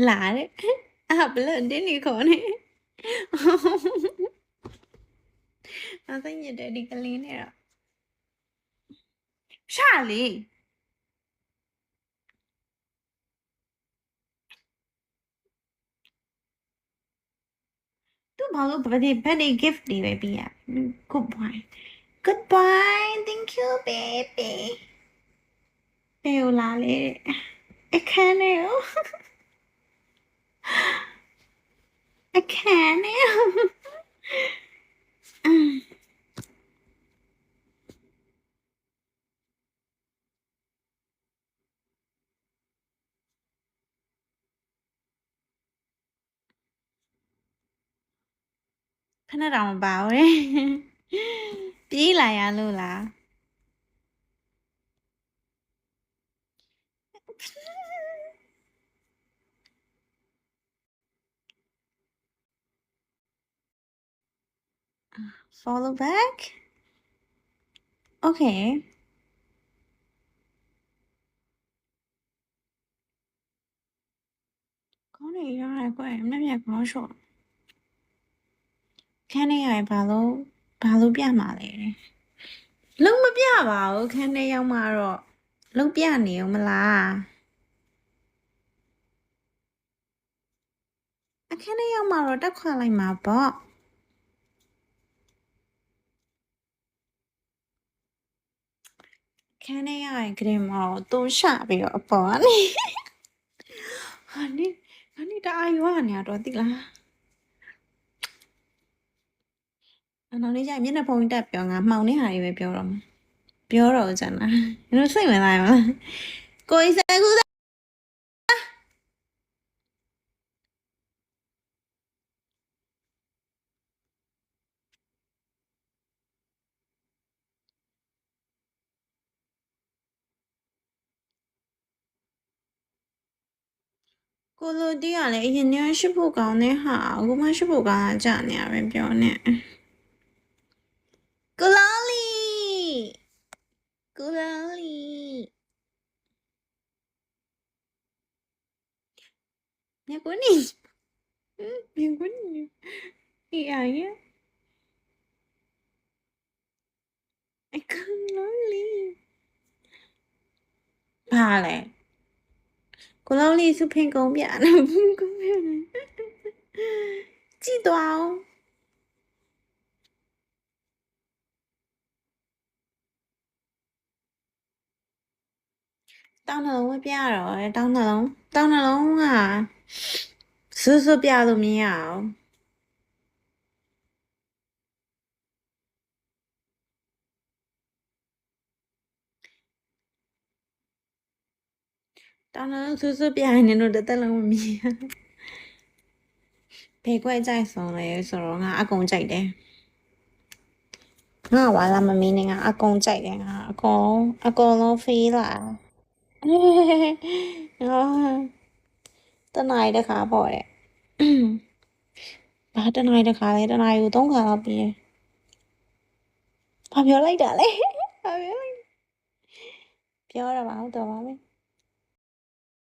လာတဲ့ဘလန်တင်းနေခေါ်နေအသိညတဲ့ဒီကလေးနဲ့တော့ရှာလေသူဘာလို့birthday gift တွေပဲပေးရ goodbye goodbye thank you baby တေလာလေအခန်းနေရောအခန်းနေရောခဏတောင်မပါဘူးလေပြေးလာရလို့လား follow back okay ကောင်းနေရတယ်ကွယ်မျက်မျက်ကောင်းရှော့ခန်းထဲရဘာလို့ပြမှာလဲလုံးမပြပါဘူးခန်းထဲရောက်မှတော့လုံးပြနေဦးမလားအခန်းထဲရောက်မှတော့တက်ခွာလိုက်မှာပေါ့ခန်းထဲရရင်ဂရင်မောတုံးရှာပြီးတော့အပေါ်ကနေဟာနေတအားရွာနေတော့သိလားနောက်နေ့ကျရင်မျက်နှာဖုံးတက်ပြောငါမှောင်နေဟာတွေပဲပြောတော့မှာပြောတော့ကျန်တာနင်စိတ်ဝင်စားရမလားကိုကြီးစကူကိုလိုတီးကလည်းအရင်ကရှိဖို့ကောင်းတဲ့ဟာအခုမှရှိဖို့ကောင်းတာကြာနေရပဲပြောနေကိုလောလီမြကွနီအေးအရင်ကိုလောလီဘာလဲကိုလောလီစုဖင်ကုန်ပြနေကြည့်သွားအောင်တောင်းနှလုံးမပြတော့တောင်းနှလုံးကစွပြလို့မရအောင်တောင်းနှလုံးစွပြရင်လည်းတစ်သက်လုံးမမြင်ဘယ်ခွဲကြိုက်ဆုံးလဲဆိုတော့ငါအကုန်ကြိုက်တယ်ငါဝါလာမမင်းနဲ့ငါအကုန်ကြိုက်တယ်ငါအကုန်လုံးဖေးလာတနားရတဲ့ခါပေါ့တဲ့ဘာတနားရတဲ့ခါလဲတနားယူ3ခါတော့ပြီးဘာပြောလိုက်တာလဲဘာပြောလိုက်ပြောရမှာဟုတ်တော့ပါပဲ